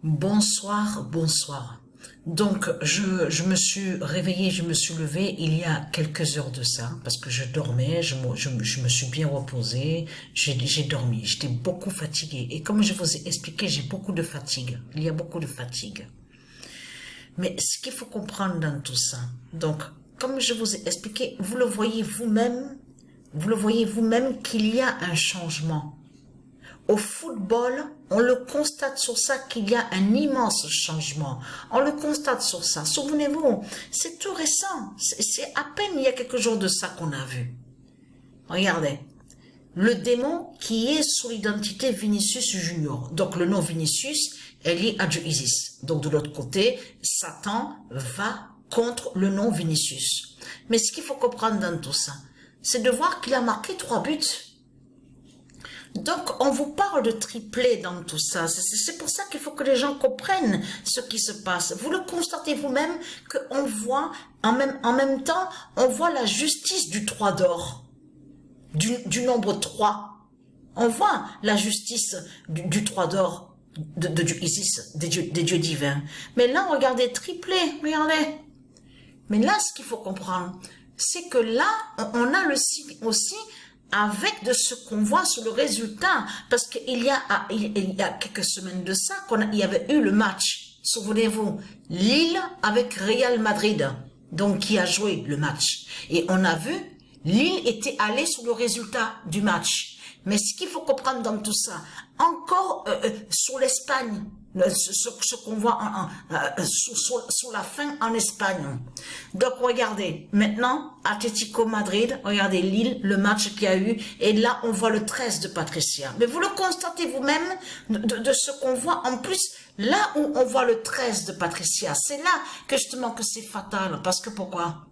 Bonsoir, bonsoir. Donc, je me suis réveillée, je me suis levée il y a quelques heures de ça, parce que je dormais, je me suis bien reposée, j'ai dormi, j'étais beaucoup fatiguée. Et comme je vous ai expliqué, j'ai beaucoup de fatigue. Il y a beaucoup de fatigue. Mais ce qu'il faut comprendre dans tout ça, donc, comme je vous ai expliqué, vous le voyez vous-même qu'il y a un changement. Au football, on le constate sur ça qu'il y a un immense changement. On le constate sur ça. Souvenez-vous, c'est tout récent. C'est à peine il y a quelques jours de ça qu'on a vu. Regardez. Le démon qui est sous l'identité Vinicius Junior. Donc le nom Vinicius est lié à Dieu Isis. Donc de l'autre côté, Satan va contre le nom Vinicius. Mais ce qu'il faut comprendre dans tout ça, c'est de voir qu'il a marqué 3 buts. Donc, on vous parle de triplé dans tout ça. C'est pour ça qu'il faut que les gens comprennent ce qui se passe. Vous le constatez vous-même qu'on voit, en même temps, on voit la justice du 3 d'or, du nombre 3. On voit la justice du 3 d'or, de Dieu Isis, des dieux divins. Mais là, regardez, triplé, regardez. Mais là, ce qu'il faut comprendre, c'est que là, on a le signe aussi avec de ce qu'on voit sur le résultat, parce qu'il y a quelques semaines de ça, il y avait eu le match, souvenez-vous, Lille avec Real Madrid, donc qui a joué le match, et on a vu, Lille était allé sur le résultat du match, mais ce qu'il faut comprendre dans tout ça, encore sur l'Espagne, ce qu'on voit sous la fin en Espagne. Donc regardez, maintenant, Atlético Madrid, regardez Lille, le match qu'il y a eu, et là on voit le 13 de Patricia. Mais vous le constatez vous-même de ce qu'on voit en plus, là où on voit le 13 de Patricia, c'est là que justement que c'est fatal, parce que pourquoi ?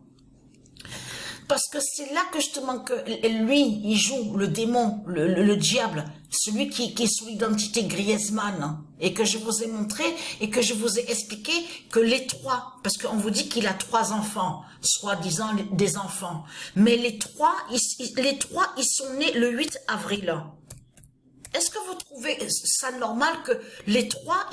Parce que c'est là que justement que lui, il joue le démon, le diable, celui qui est sous l'identité Griezmann, et que je vous ai montré, et que je vous ai expliqué que les 3, parce qu'on vous dit qu'il a 3 enfants, soi-disant des enfants, mais les trois, ils sont nés le 8 avril. Est-ce que vous trouvez ça normal que les 3,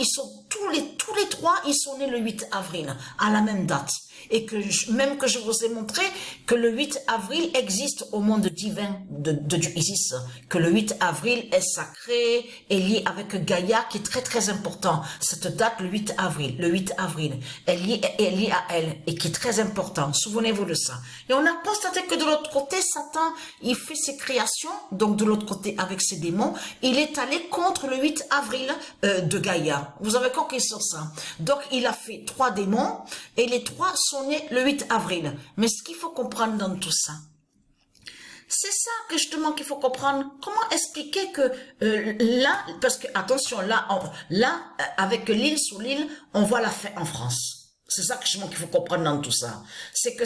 tous les 3, ils sont nés le 8 avril, à la même date? Et que même que je vous ai montré que le 8 avril existe au monde divin de Dieu Isis, que le 8 avril est sacré, est lié avec Gaïa, qui est très très important. Cette date, le 8 avril, est liée à elle, et qui est très important. Souvenez-vous de ça. Et on a constaté que de l'autre côté, Satan, il fait ses créations, donc de l'autre côté avec ses démons, il est allé contre le 8 avril de Gaïa. Vous avez compris sur ça. Donc il a fait 3 démons, et les 3 sont nés le 8 avril. Mais ce qu'il faut comprendre dans tout ça, c'est ça que justement qu'il faut comprendre. Comment expliquer que là, parce que attention, là, avec l'île sur l'île, on voit la fin en France. C'est ça que justement qu'il faut comprendre dans tout ça. C'est que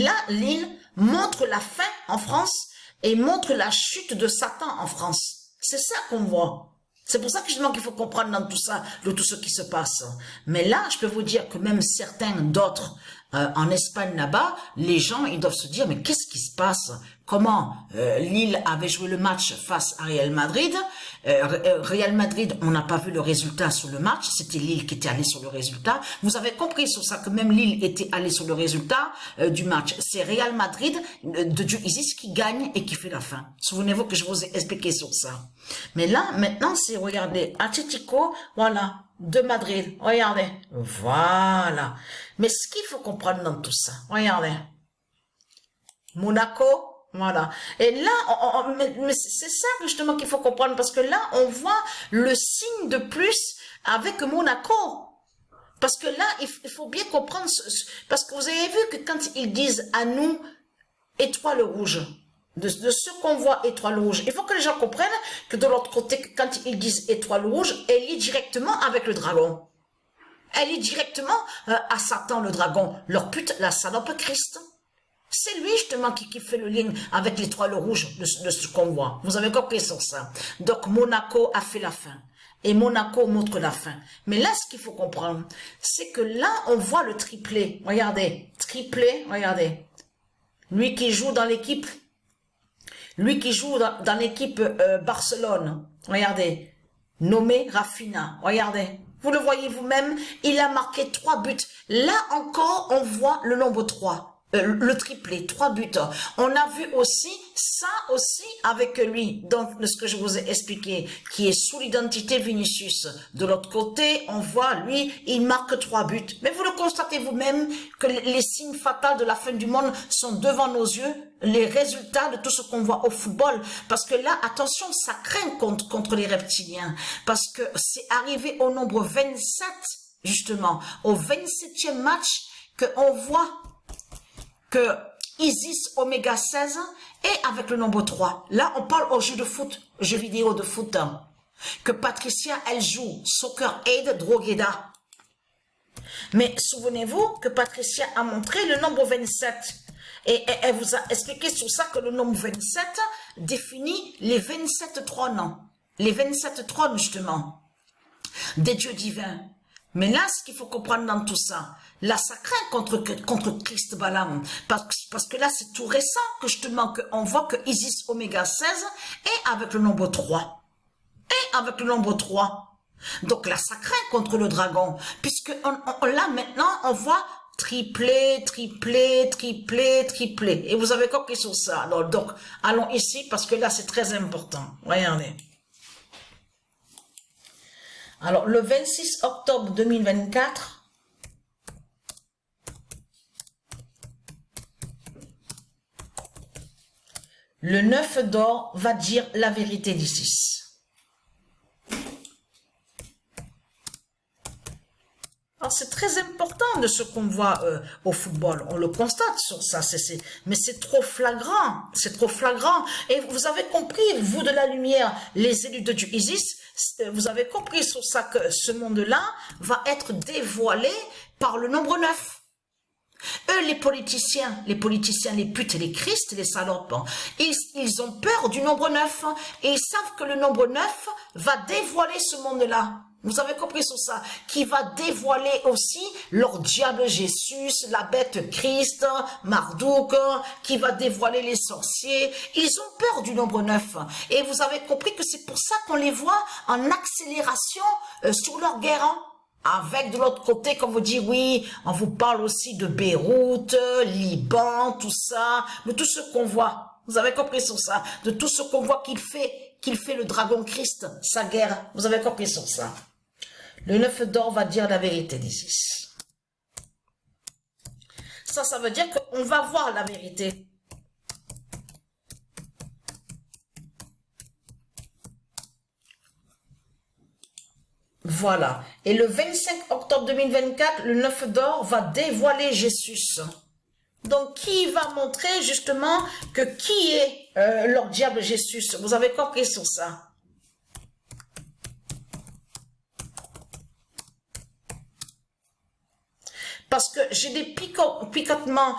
là, l'île montre la fin en France et montre la chute de Satan en France. C'est ça qu'on voit. C'est pour ça que justement qu'il faut comprendre dans tout ça, de tout ce qui se passe. Mais là, je peux vous dire que même certains d'autres, en Espagne là-bas, les gens, ils doivent se dire, mais qu'est-ce qui se passe? Comment Lille avait joué le match face à Real Madrid? Real Madrid, on n'a pas vu le résultat sur le match, c'était Lille qui était allé sur le résultat. Vous avez compris sur ça que même Lille était allé sur le résultat du match. C'est Real Madrid de Dieu Isis qui gagne et qui fait la fin. Souvenez-vous que je vous ai expliqué sur ça. Mais là, maintenant, c'est, regardez, Atlético, voilà, de Madrid, regardez, voilà. Mais ce qu'il faut comprendre dans tout ça, regardez, Monaco, voilà. Et là, mais c'est ça justement qu'il faut comprendre, parce que là, on voit le signe de plus avec Monaco. Parce que là, il faut bien comprendre, parce que vous avez vu que quand ils disent à nous, étoile rouge, de ce qu'on voit étoile rouge, il faut que les gens comprennent que de l'autre côté, quand ils disent étoile rouge, elle est directement avec le dragon. Elle est directement à Satan, le dragon, leur pute, la salope Christ. C'est lui justement qui fait le lien avec l'étoile rouge de ce qu'on voit. Vous avez compris sur ça. Donc Monaco a fait la fin. Et Monaco montre la fin. Mais là, ce qu'il faut comprendre, c'est que là, on voit le triplé. Regardez, triplé, regardez. Lui qui joue dans l'équipe Barcelone, regardez, nommé Rafinha, regardez. Vous le voyez vous-même, il a marqué 3 buts. Là encore, on voit le nombre 3. Le triplé, 3 buts. On a vu aussi ça aussi avec lui, donc de ce que je vous ai expliqué, qui est sous l'identité Vinicius. De l'autre côté, on voit lui, il marque 3 buts. Mais vous le constatez vous-même que les signes fatals de la fin du monde sont devant nos yeux, les résultats de tout ce qu'on voit au football. Parce que là, attention, ça craint contre les reptiliens. Parce que c'est arrivé au nombre 27, justement, au 27e match, qu'on voit que Isis Oméga 16 est avec le nombre 3. Là, on parle au jeu de foot, jeu vidéo de foot. Que Patricia, elle joue Soccer Aid Drogheda. Mais souvenez-vous que Patricia a montré le nombre 27. Et elle vous a expliqué sur ça que le nombre 27 définit les 27 trônes. Les 27 trônes, justement, des dieux divins. Mais là, ce qu'il faut comprendre dans tout ça, là, ça craint contre Christ Balaam. Parce que là, c'est tout récent que justement, on voit que Isis Oméga 16 est avec le nombre 3. Et avec le nombre 3. Donc là, ça craint contre le dragon. Puisque là, maintenant, on voit triplé, triplé, triplé, triplé. Et vous avez compris sur ça. Alors, donc, allons ici parce que là, c'est très important. Regardez. Alors, le 26 octobre 2024, le 9 d'or va dire la vérité d'Isis. Alors, c'est très important de ce qu'on voit au football. On le constate sur ça, mais c'est trop flagrant. C'est trop flagrant. Et vous avez compris, vous de la lumière, les élus de Dieu Isis, vous avez compris sur ça que ce monde-là va être dévoilé par le nombre 9. Eux, les politiciens, les putes, les Christ, les salopes, ils ont peur du nombre 9 et ils savent que le nombre 9 va dévoiler ce monde-là. Vous avez compris sur ça, qui va dévoiler aussi leur diable Jésus, la bête Christ, Marduk, qui va dévoiler les sorciers. Ils ont peur du nombre 9. Et vous avez compris que c'est pour ça qu'on les voit en accélération sur leur guerre. Avec de l'autre côté, comme vous dites, oui, on vous parle aussi de Beyrouth, Liban, tout ça, de tout ce qu'on voit. Vous avez compris sur ça, de tout ce qu'on voit qu'il fait le dragon Christ, sa guerre. Vous avez compris sur ça. Le 9 d'or va dire la vérité d'Isis. Ça veut dire qu'on va voir la vérité. Voilà. Et le 25 octobre 2024, le 9 d'or va dévoiler Jésus. Donc, qui va montrer justement que qui est leur diable Jésus? Vous avez compris sur ça. Parce que j'ai des picotements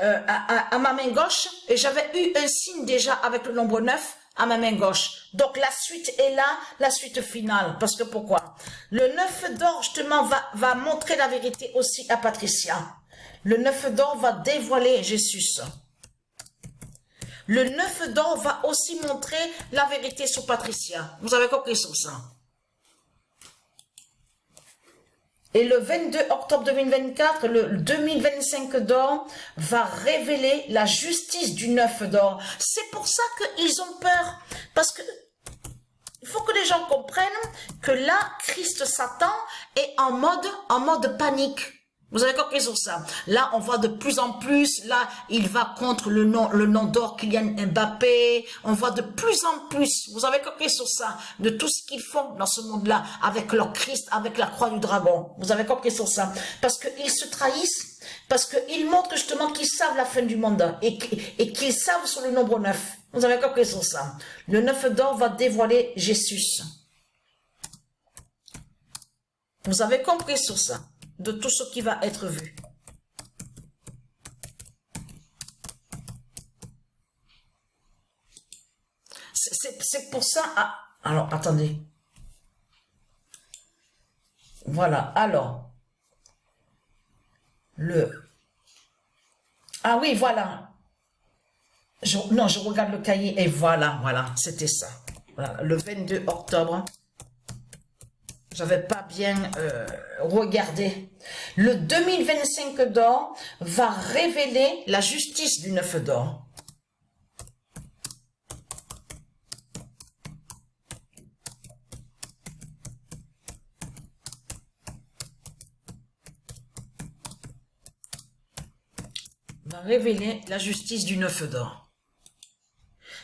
à ma main gauche et j'avais eu un signe déjà avec le nombre 9 à ma main gauche. Donc la suite est là, la suite finale. Parce que pourquoi? Le 9 d'or justement va montrer la vérité aussi à Patricia. Le 9 d'or va dévoiler Jésus. Le 9 d'or va aussi montrer la vérité sur Patricia. Vous avez compris sur ça? Et le 22 octobre 2024, le 2025 d'or va révéler la justice du 9 d'or. C'est pour ça qu'ils ont peur. Parce que il faut que les gens comprennent que là, Christ Satan est en mode panique. Vous avez compris sur ça. Là, on voit de plus en plus, là, il va contre le nom d'or Kylian Mbappé. On voit de plus en plus, vous avez compris sur ça, de tout ce qu'ils font dans ce monde-là, avec leur Christ, avec la croix du dragon. Vous avez compris sur ça. Parce qu'ils se trahissent, parce qu'ils montrent justement qu'ils savent la fin du monde et qu'ils savent sur le nombre 9. Vous avez compris sur ça. Le 9 d'or va dévoiler Jésus. Vous avez compris sur ça, de tout ce qui va être vu. C'est pour ça... Ah, alors, attendez. Voilà, alors. Ah oui, voilà. Non, je regarde le cahier et voilà, c'était ça. Voilà, le 22 octobre. j'avais pas bien regardé. Le 2025 d'or va révéler la justice du 9 d'or. Va révéler la justice du 9 d'or.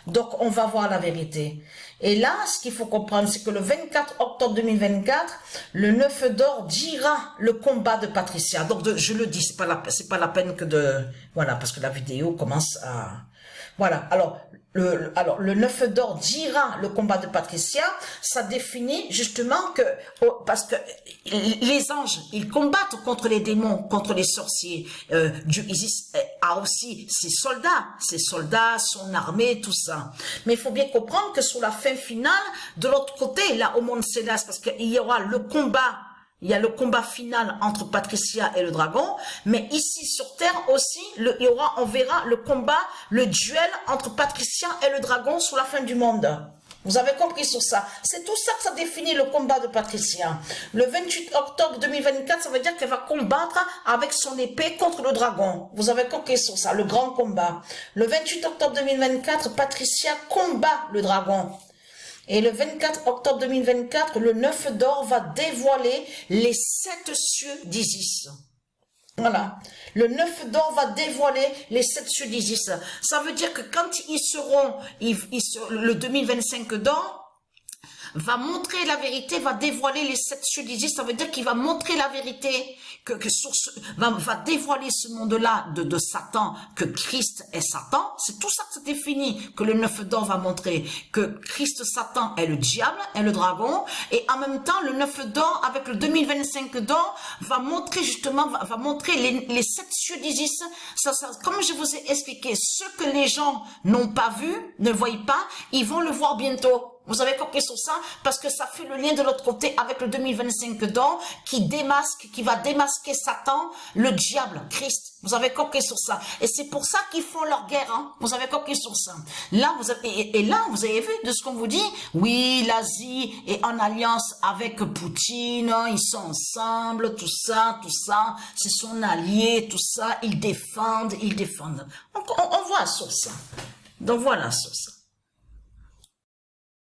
Donc, on va voir la vérité. Et là, ce qu'il faut comprendre, c'est que le 24 octobre 2024, le 9 d'or dira le combat de Patricia. Donc, je le dis, c'est pas la peine que de... Voilà, parce que la vidéo commence à... Voilà, alors le 9 d'or dira le combat de Patricia, ça définit justement que, parce que les anges, ils combattent contre les démons, contre les sorciers. Dieu Isis a aussi ses soldats, son armée, tout ça. Mais il faut bien comprendre que sur la fin finale, de l'autre côté, là au monde céleste, parce qu'il y aura le combat. Il y a le combat final entre Patricia et le dragon, mais ici sur Terre aussi, on verra le combat, le duel entre Patricia et le dragon sur la fin du monde. Vous avez compris sur ça. C'est tout ça que ça définit le combat de Patricia. Le 28 octobre 2024, ça veut dire qu'elle va combattre avec son épée contre le dragon. Vous avez compris sur ça, le grand combat. Le 28 octobre 2024, Patricia combat le dragon. Et le 24 octobre 2024, le 9 d'or va dévoiler les 7 cieux d'Isis. Voilà. Le 9 d'or va dévoiler les 7 cieux d'Isis. Ça veut dire que quand ils seront, le 2025 d'or va montrer la vérité, va dévoiler les 7 cieux d'Isis. Ça veut dire qu'il va montrer la vérité, va dévoiler ce monde-là de Satan, que Christ est Satan. C'est tout ça que c'est défini, que le 9 d'or va montrer, que Christ Satan est le diable, est le dragon, et en même temps, le 9 d'or, avec le 2025 d'or, va montrer justement, va montrer les 7 cieux d'Isis. Comme je vous ai expliqué, ce que les gens n'ont pas vu, ne voient pas, ils vont le voir bientôt. Vous avez compris sur ça? Parce que ça fait le lien de l'autre côté avec le 2025 d'or qui va démasquer Satan, le diable, Christ. Vous avez compris sur ça? Et c'est pour ça qu'ils font leur guerre, hein? Vous avez compris sur ça? Là, vous avez vu de ce qu'on vous dit? Oui, l'Asie est en alliance avec Poutine, hein, ils sont ensemble, tout ça, c'est son allié, tout ça, ils défendent. Donc, on voit sur ça. Donc, voilà sur ça.